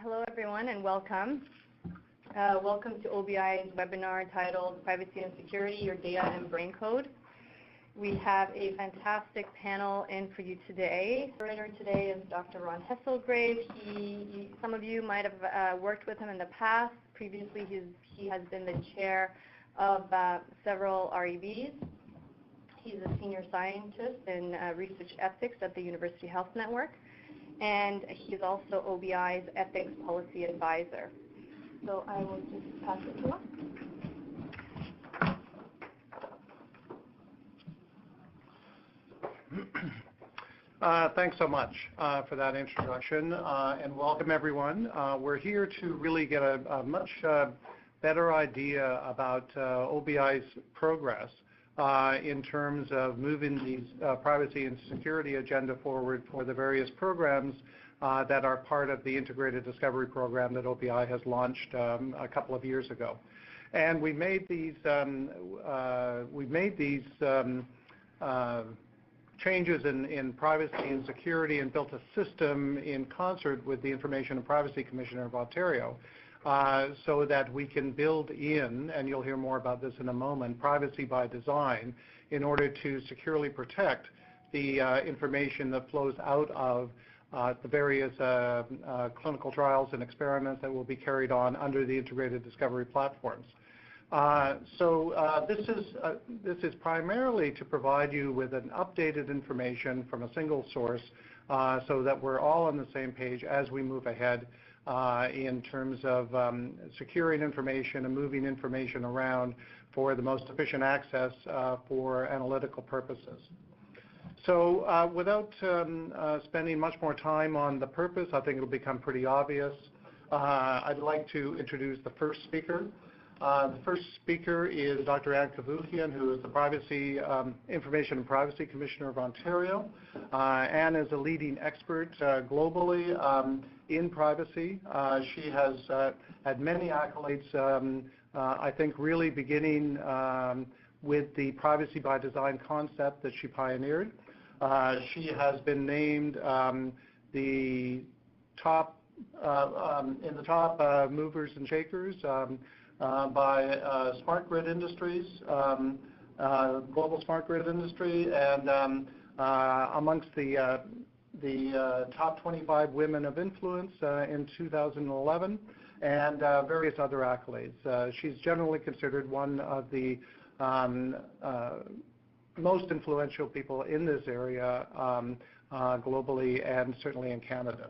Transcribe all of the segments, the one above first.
Hello, everyone, and welcome. Welcome to OBI's webinar titled Privacy and Security, Your Data and Brain Code. We have a fantastic panel in for you today. The moderator today is Dr. Ron Hesselgrave. Some of you might have worked with him in the past. Previously, he has been the chair of several REBs. He's a senior scientist in research ethics at the University Health Network, and he's also OBI's ethics policy advisor. So I will just pass it to him. Thanks so much for that introduction, and welcome everyone. We're here to really get a much better idea about OBI's progress in terms of moving these privacy and security agenda forward for the various programs that are part of the Integrated Discovery Program that OBI has launched a couple of years ago. And we made these changes in privacy and security and built a system in concert with the Information and Privacy Commissioner of Ontario so that we can build in, and you'll hear more about this in a moment, privacy by design in order to securely protect the information that flows out of the various clinical trials and experiments that will be carried on under the Integrated Discovery platforms. This is primarily to provide you with an updated information from a single source so that we're all on the same page as we move ahead in terms of securing information and moving information around for the most efficient access for analytical purposes. So without spending much more time on the purpose, I think it'll become pretty obvious. I'd like to introduce the first speaker. The first speaker is Dr. Cavoukian, who is the Information and Privacy Commissioner of Ontario. Anne is a leading expert globally in privacy. She has had many accolades, I think really beginning with the privacy by design concept that she pioneered. She has been named the top movers and shakers by Smart Grid Industries, Global Smart Grid Industry, and amongst the top 25 women of influence in 2011, and various other accolades. She's generally considered one of the most influential people in this area globally and certainly in Canada.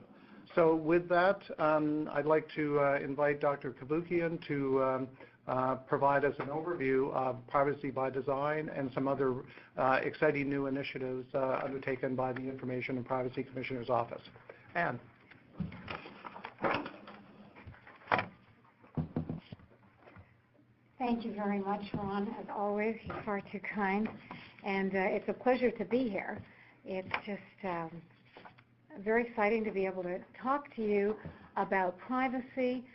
So with that, I'd like to invite Dr. Cavoukian to provide us an overview of privacy by design and some other exciting new initiatives undertaken by the Information and Privacy Commissioner's Office. Anne. Thank you very much, Ron. As always, you're far too kind. And it's a pleasure to be here. It's just very exciting to be able to talk to you about privacy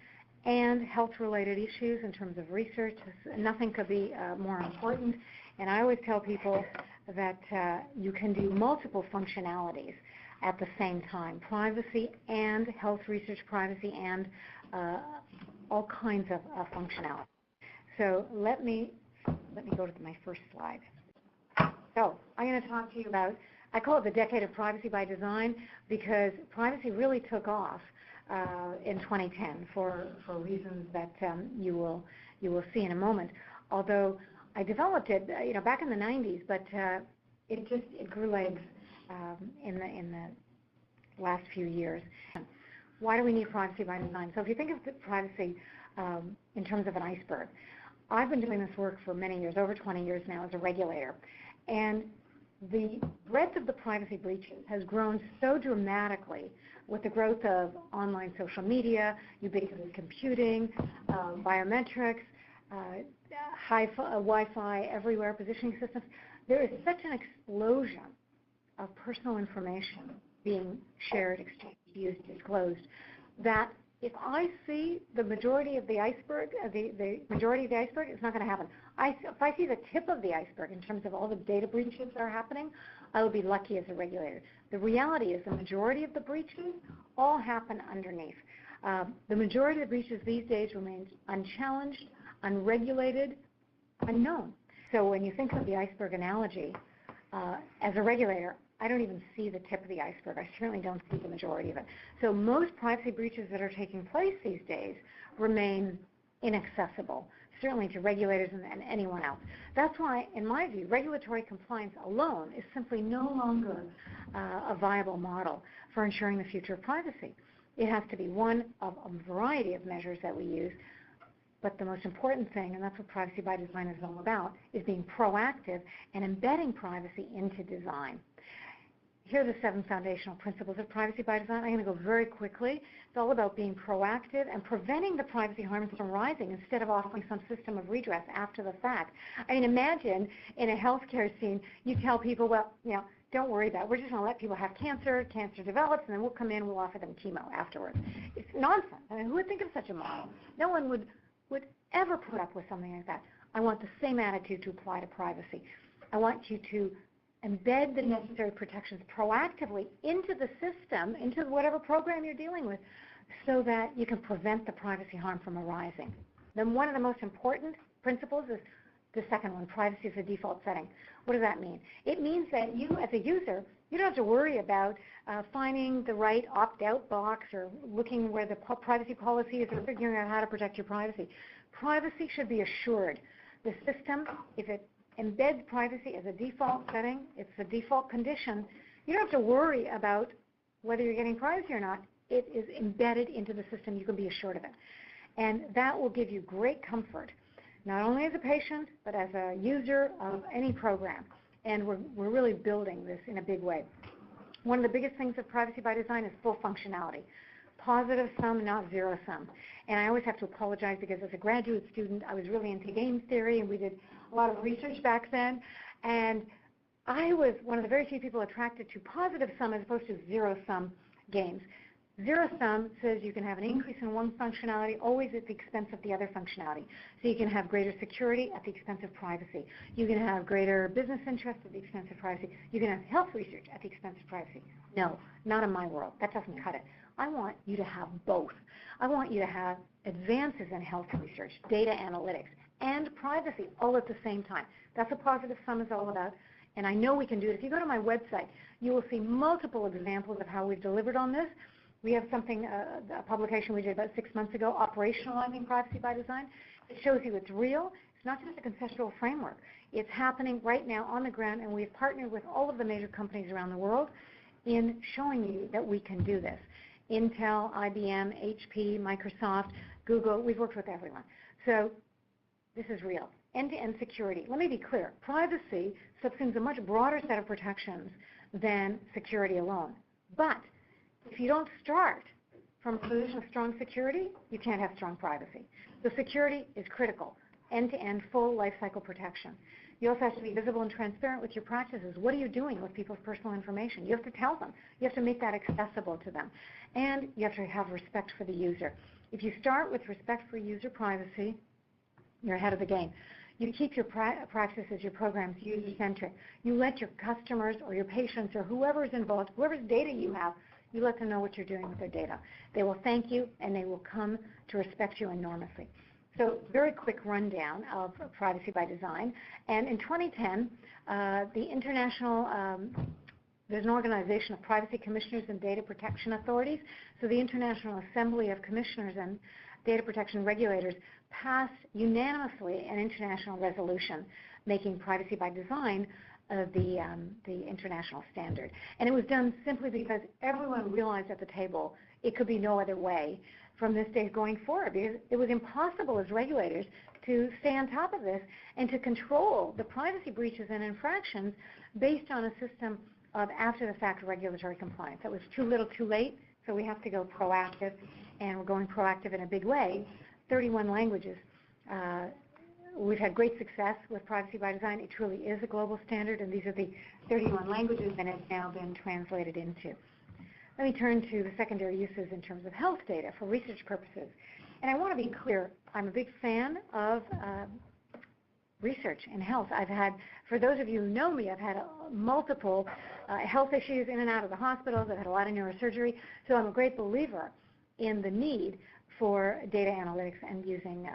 and health-related issues in terms of research. Nothing could be more important. And I always tell people that you can do multiple functionalities at the same time, privacy and health research privacy and all kinds of functionality. So let me go to my first slide. So I'm going to talk to you about, I call it the decade of privacy by design because privacy really took off in 2010 for reasons that you will see in a moment. Although I developed it back in the 90s, but it grew legs in the last few years. Why do we need privacy by design? So if you think of privacy in terms of an iceberg, I've been doing this work for many years, over 20 years now as a regulator. And the breadth of the privacy breaches has grown so dramatically with the growth of online social media, ubiquitous computing, biometrics, Wi-Fi everywhere, positioning systems. There is such an explosion of personal information being shared, exchanged, used, disclosed, that if I see the majority of the iceberg, the majority of the iceberg, it's not going to happen. If I see the tip of the iceberg in terms of all the data breaches that are happening, I will be lucky as a regulator. The reality is the majority of the breaches all happen underneath. The majority of the breaches these days remain unchallenged, unregulated, unknown. So when you think of the iceberg analogy, as a regulator, I don't even see the tip of the iceberg. I certainly don't see the majority of it. So most privacy breaches that are taking place these days remain inaccessible, certainly to regulators and anyone else. That's why, in my view, regulatory compliance alone is simply no longer a viable model for ensuring the future of privacy. It has to be one of a variety of measures that we use, but the most important thing, and that's what privacy by design is all about, is being proactive and embedding privacy into design. Here are the 7 foundational principles of privacy by design. I'm going to go very quickly. It's all about being proactive and preventing the privacy harms from rising instead of offering some system of redress after the fact. I mean, imagine in a healthcare scene, you tell people, well, don't worry about it. We're just going to let people have cancer develops, and then we'll come in, we'll offer them chemo afterwards. It's nonsense. I mean, who would think of such a model? No one would ever put up with something like that. I want the same attitude to apply to privacy. I want you to embed the necessary protections proactively into the system, into whatever program you're dealing with, so that you can prevent the privacy harm from arising. Then one of the most important principles is the second one, privacy is a default setting. What does that mean? It means that you, as a user, you don't have to worry about finding the right opt-out box or looking where the privacy policy is or figuring out how to protect your privacy. Privacy should be assured. The system, if it embeds privacy as a default setting, it's a default condition, you don't have to worry about whether you're getting privacy or not. It is embedded into the system. You can be assured of it. And that will give you great comfort, not only as a patient, but as a user of any program. And we're really building this in a big way. One of the biggest things of privacy by design is full functionality. Positive sum, not zero sum. And I always have to apologize because as a graduate student, I was really into game theory, and we did a lot of research back then. And I was one of the very few people attracted to positive sum as opposed to zero sum games. Zero sum says you can have an increase in one functionality always at the expense of the other functionality. So you can have greater security at the expense of privacy. You can have greater business interest at the expense of privacy. You can have health research at the expense of privacy. No, not in my world. That doesn't cut it. I want you to have both. I want you to have advances in health research, data analytics, and privacy all at the same time. That's what positive sum is all about, and I know we can do it. If you go to my website, you will see multiple examples of how we've delivered on this. We have something, a publication we did about 6 months ago, Operationalizing Privacy by Design. It shows you it's real. It's not just a conceptual framework. It's happening right now on the ground, and we've partnered with all of the major companies around the world in showing you that we can do this. Intel, IBM, HP, Microsoft, Google, we've worked with everyone. So this is real. End-to-end security. Let me be clear. Privacy subsumes a much broader set of protections than security alone. But if you don't start from a position of strong security, you can't have strong privacy. So security is critical. End-to-end full lifecycle protection. You also have to be visible and transparent with your practices. What are you doing with people's personal information? You have to tell them. You have to make that accessible to them. And you have to have respect for the user. If you start with respect for user privacy, you're ahead of the game. You keep your practices, your programs user-centric. You let your customers or your patients or whoever is involved, whoever's data you have, you let them know what you're doing with their data. They will thank you, and they will come to respect you enormously. So very quick rundown of privacy by design. And in 2010, there's an organization of privacy commissioners and data protection authorities. So the International Assembly of Commissioners and Data Protection Regulators passed unanimously an international resolution making privacy by design the international standard. And it was done simply because everyone realized at the table it could be no other way from this day going forward, because it was impossible as regulators to stay on top of this and to control the privacy breaches and infractions based on a system of after-the-fact regulatory compliance. That was too little too late, so we have to go proactive, and we're going proactive in a big way. 31 languages. We've had great success with privacy by design. It truly is a global standard, and these are the 31 languages, and it's now been translated into. let me turn to the secondary uses in terms of health data for research purposes. And I want to be clear, I'm a big fan of research in health. For those of you who know me, I've had multiple health issues in and out of the hospitals. I've had a lot of neurosurgery. So I'm a great believer in the need for data analytics and using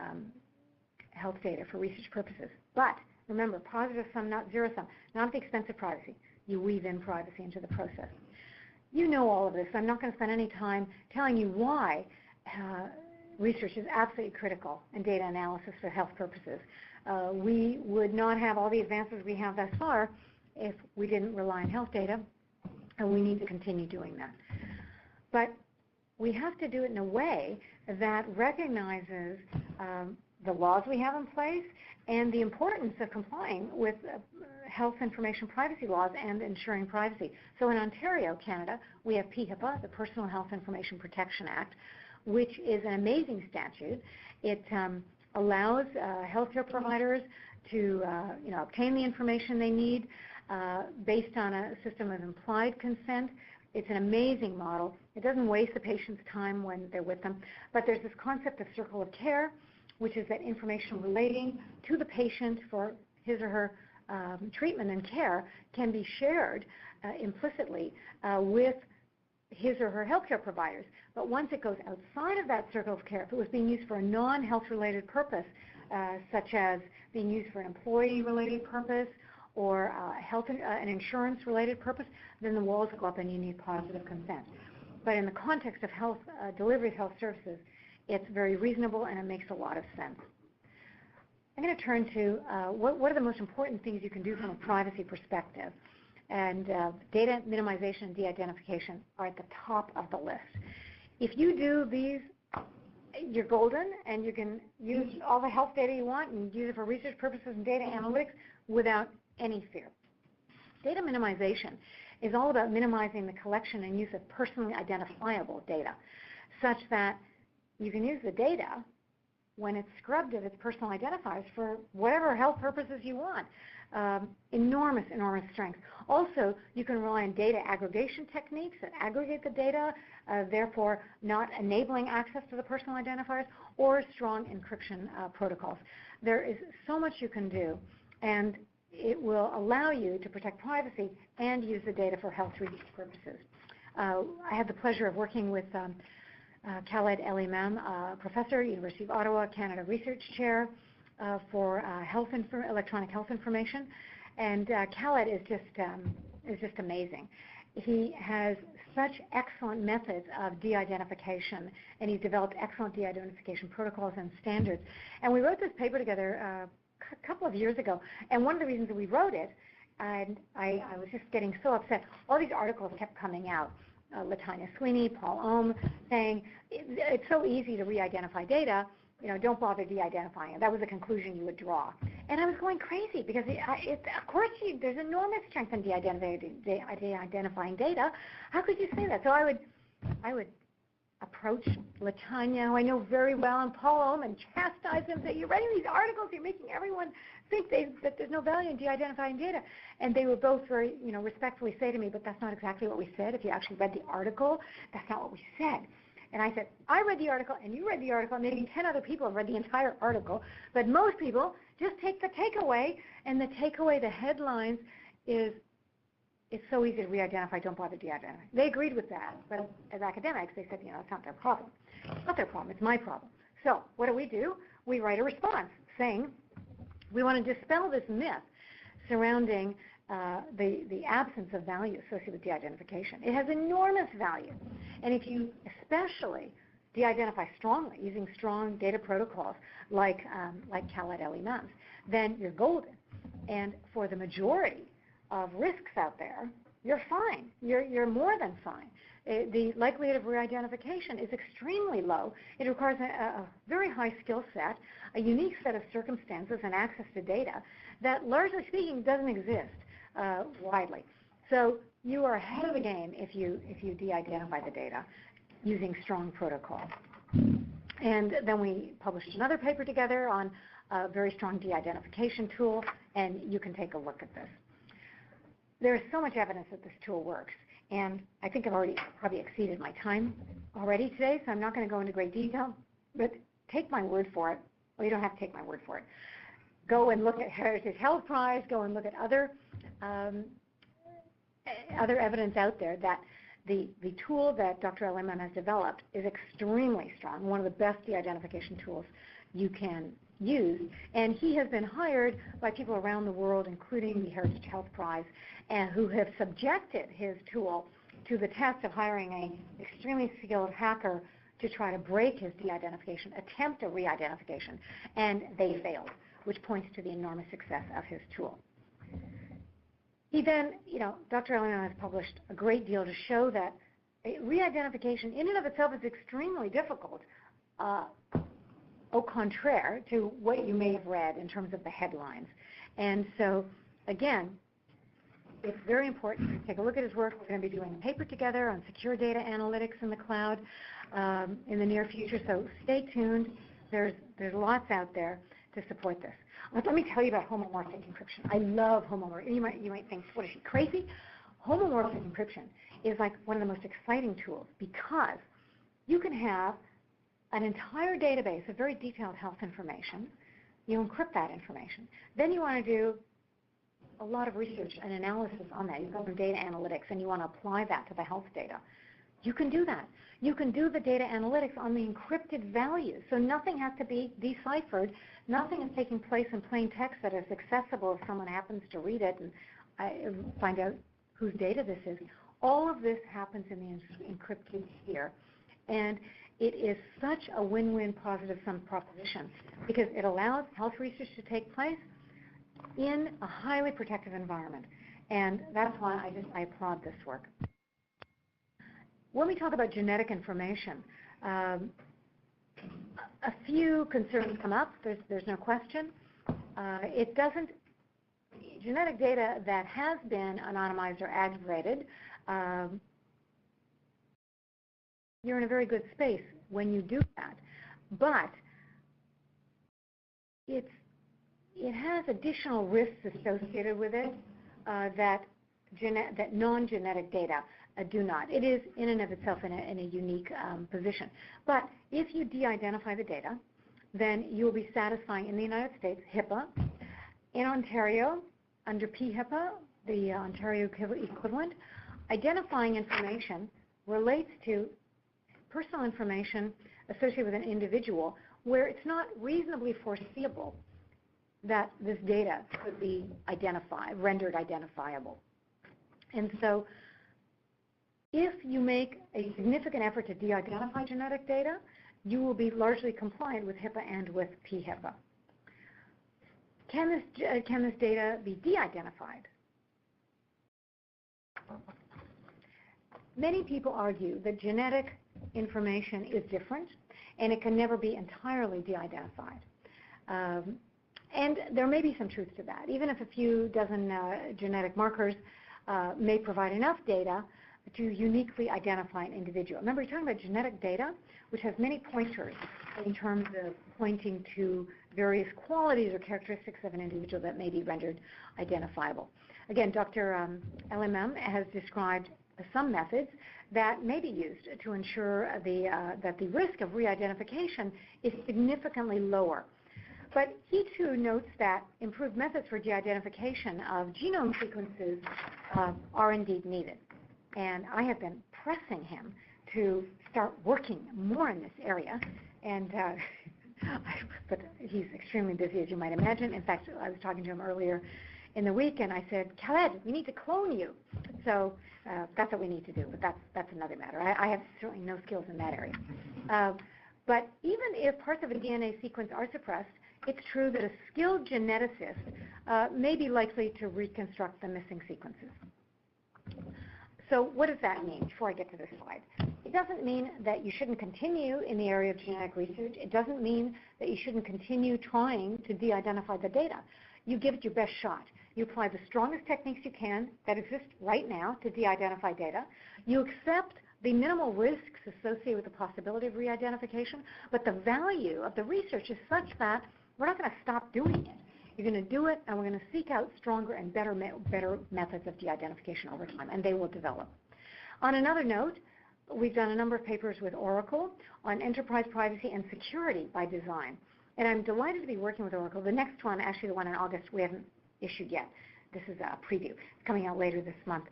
health data for research purposes. But remember, positive sum, not zero sum, not at the expense of privacy. You weave in privacy into the process. You know all of this, so I'm not going to spend any time telling you why research is absolutely critical in data analysis for health purposes. We would not have all the advances we have thus far if we didn't rely on health data, and we need to continue doing that. But we have to do it in a way that recognizes the laws we have in place and the importance of complying with health information privacy laws and ensuring privacy. So in Ontario, Canada, we have PHIPA, the Personal Health Information Protection Act, which is an amazing statute. It allows healthcare providers to obtain the information they need based on a system of implied consent. It's an amazing model. It doesn't waste the patient's time when they're with them. But there's this concept of circle of care, which is that information relating to the patient for his or her treatment and care can be shared implicitly with his or her healthcare providers. But once it goes outside of that circle of care, if it was being used for a non-health related purpose, such as being used for an employee-related purpose or an insurance-related purpose, then the walls go up and you need positive consent. But in the context of health delivery of health services, it's very reasonable and it makes a lot of sense. I'm going to turn to what are the most important things you can do from a privacy perspective. And data minimization and de-identification are at the top of the list. If you do these, you're golden, and you can use all the health data you want and use it for research purposes and data analytics without any fear. Data minimization is all about minimizing the collection and use of personally identifiable data, such that you can use the data when it's scrubbed of its personal identifiers for whatever health purposes you want. Enormous strength. Also, you can rely on data aggregation techniques that aggregate the data, therefore not enabling access to the personal identifiers, or strong encryption protocols. There is so much you can do, and it will allow you to protect privacy and use the data for health research purposes. I had the pleasure of working with Khaled El-Imam, professor, University of Ottawa, Canada Research Chair for electronic health information, and Khaled is just amazing. He has such excellent methods of de-identification, and he's developed excellent de-identification protocols and standards. And we wrote this paper together a couple of years ago, and one of the reasons that we wrote it, and I was just getting so upset, all these articles kept coming out. Latanya Sweeney, Paul Ohm, saying it's so easy to re-identify data, don't bother de-identifying it. That was the conclusion you would draw. And I was going crazy because, of course, there's enormous strength in de-identifying data. How could you say that? So I would approach Latanya, who I know very well, and Paul Ohm, and chastise them, say, you're writing these articles, you're making everyone think that there's no value in de-identifying data. And they would both very, respectfully say to me, but that's not exactly what we said. If you actually read the article, that's not what we said. And I said, I read the article, and you read the article, and maybe 10 other people have read the entire article, but most people just take the takeaway, and the takeaway, the headlines, is it's so easy to re-identify, don't bother de-identifying. They agreed with that, but as academics, they said, it's not their problem. It's not their problem, it's my problem. So what do? We write a response saying, we want to dispel this myth surrounding the absence of value associated with de-identification. It has enormous value. And if you especially de-identify strongly, using strong data protocols like Khaled El-Imam's, then you're golden. And for the majority of risks out there, you're fine. You're more than fine. The likelihood of re-identification is extremely low. It requires a very high skill set, a unique set of circumstances and access to data that, largely speaking, doesn't exist widely. So you are ahead of the game if you de-identify the data using strong protocols. And then we published another paper together on a very strong de-identification tool, and you can take a look at this. There's so much evidence that this tool works. And I think I've already probably exceeded my time already today, so I'm not going to go into great detail, but take my word for it. Well, you don't have to take my word for it. Go and look at Heritage Health Prize, go and look at other evidence out there that the tool that Dr. LMM has developed is extremely strong, one of the best de-identification tools you can use. And he has been hired by people around the world, including the Heritage Health Prize, and who have subjected his tool to the test of hiring an extremely skilled hacker to try to break his de-identification, attempt a re-identification, and they failed, which points to the enormous success of his tool. He then, Dr. Elena has published a great deal to show that re-identification in and of itself is extremely difficult, au contraire to what you may have read in terms of the headlines. And so, again, it's very important to take a look at his work. We're going to be doing a paper together on secure data analytics in the cloud in the near future, so stay tuned. There's lots out there to support this. Let me tell you about homomorphic encryption. I love homomorphic. You might think, what is she, crazy? Homomorphic encryption is like one of the most exciting tools because you can have an entire database of very detailed health information. You encrypt that information. Then you want to do a lot of research and analysis on that. You go from data analytics and you want to apply that to the health data. You can do that. You can do the data analytics on the encrypted values. So nothing has to be deciphered. Nothing is taking place in plain text that is accessible if someone happens to read it and find out whose data this is. All of this happens in the encrypted sphere. And it is such a win-win positive sum proposition because it allows health research to take place in a highly protected environment. And that's why I applaud this work. When we talk about genetic information, a few concerns come up. There's no question. Genetic data that has been anonymized or aggregated, you're in a very good space when you do that. But it has additional risks associated with it that non-genetic data do not. It is in and of itself in a unique position. But if you de-identify the data, then you'll be satisfying in the United States HIPAA. In Ontario, under PHIPAA, the Ontario equivalent, identifying information relates to personal information associated with an individual where it's not reasonably foreseeable that this data could be rendered identifiable. And so if you make a significant effort to de-identify genetic data, you will be largely compliant with HIPAA and with PHIPAA. Can this data be de-identified? Many people argue that genetic information is different and it can never be entirely de-identified. And there may be some truth to that. Even if a few dozen genetic markers may provide enough data to uniquely identify an individual. Remember, you're talking about genetic data, which has many pointers in terms of pointing to various qualities or characteristics of an individual that may be rendered identifiable. Again, Dr. LMM has described some methods that may be used to ensure that the risk of re-identification is significantly lower. But he too notes that improved methods for de-identification of genome sequences are indeed needed. And I have been pressing him to start working more in this area. And but he's extremely busy, as you might imagine. In fact, I was talking to him earlier in the week, and I said, Khaled, we need to clone you. So that's what we need to do, but that's another matter. I have certainly no skills in that area. But even if parts of a DNA sequence are suppressed, it's true that a skilled geneticist may be likely to reconstruct the missing sequences. So what does that mean before I get to this slide? It doesn't mean that you shouldn't continue in the area of genetic research. It doesn't mean that you shouldn't continue trying to de-identify the data. You give it your best shot. You apply the strongest techniques you can that exist right now to de-identify data. You accept the minimal risks associated with the possibility of re-identification, but the value of the research is such that we're not going to stop doing it. You're going to do it, and we're going to seek out stronger and better methods of de-identification over time, and they will develop. On another note, we've done a number of papers with Oracle on enterprise privacy and security by design. And I'm delighted to be working with Oracle. The next one, actually the one in August, we haven't issued yet. This is a preview. It's coming out later this month.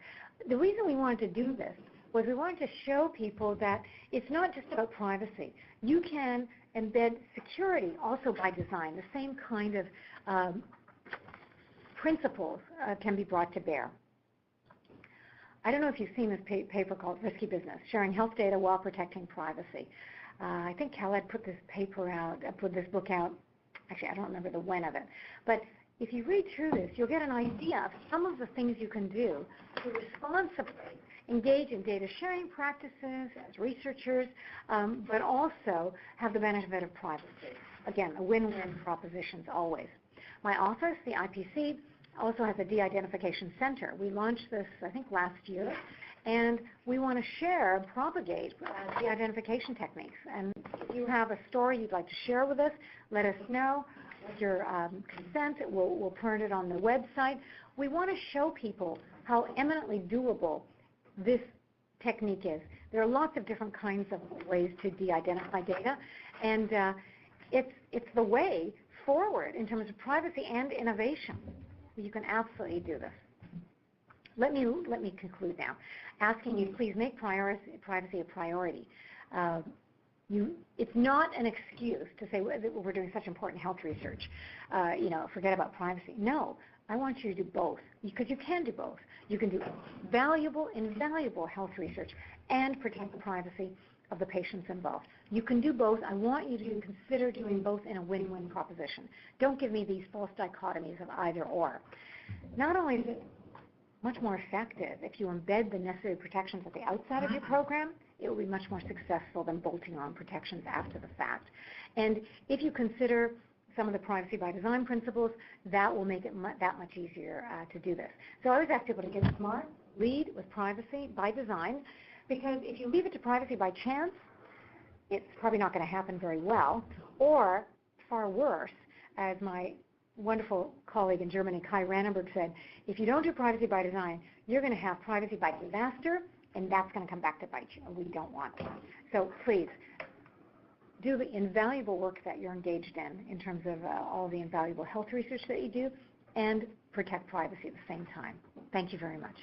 The reason we wanted to do this was we wanted to show people that it's not just about privacy. You can embed security also by design. The same kind of principles can be brought to bear. I don't know if you've seen this paper called Risky Business, Sharing Health Data While Protecting Privacy. I think Khaled put this book out, actually I don't remember the when of it, but if you read through this, you'll get an idea of some of the things you can do to responsibly engage in data sharing practices as researchers, but also have the benefit of privacy. Again, a win-win propositions always. My office, the IPC, also has a de-identification center. We launched this, I think, last year, and we want to share and propagate de-identification techniques. And if you have a story you'd like to share with us, let us know. With your consent, we'll put it on the website. We want to show people how eminently doable this technique is. There are lots of different kinds of ways to de-identify data, and it's the way forward in terms of privacy and innovation. You can absolutely do this. Let me conclude now, asking you to please make privacy a priority. It's not an excuse to say we're doing such important health research, forget about privacy. No, I want you to do both, because you can do both. You can do valuable, invaluable health research and protect the privacy of the patients involved. You can do both. I want you to consider doing both in a win-win proposition. Don't give me these false dichotomies of either or. Not only is it much more effective if you embed the necessary protections at the outset of your program, it will be much more successful than bolting on protections after the fact. And if you consider some of the privacy by design principles, that will make it that much easier to do this. So I always ask people to get smart, lead with privacy by design, because if you leave it to privacy by chance, it's probably not going to happen very well, or far worse, as my wonderful colleague in Germany, Kai Rannenberg, said, if you don't do privacy by design, you're going to have privacy by disaster, and that's going to come back to bite you, and we don't want that. So please, do the invaluable work that you're engaged in terms of all the invaluable health research that you do, and protect privacy at the same time. Thank you very much.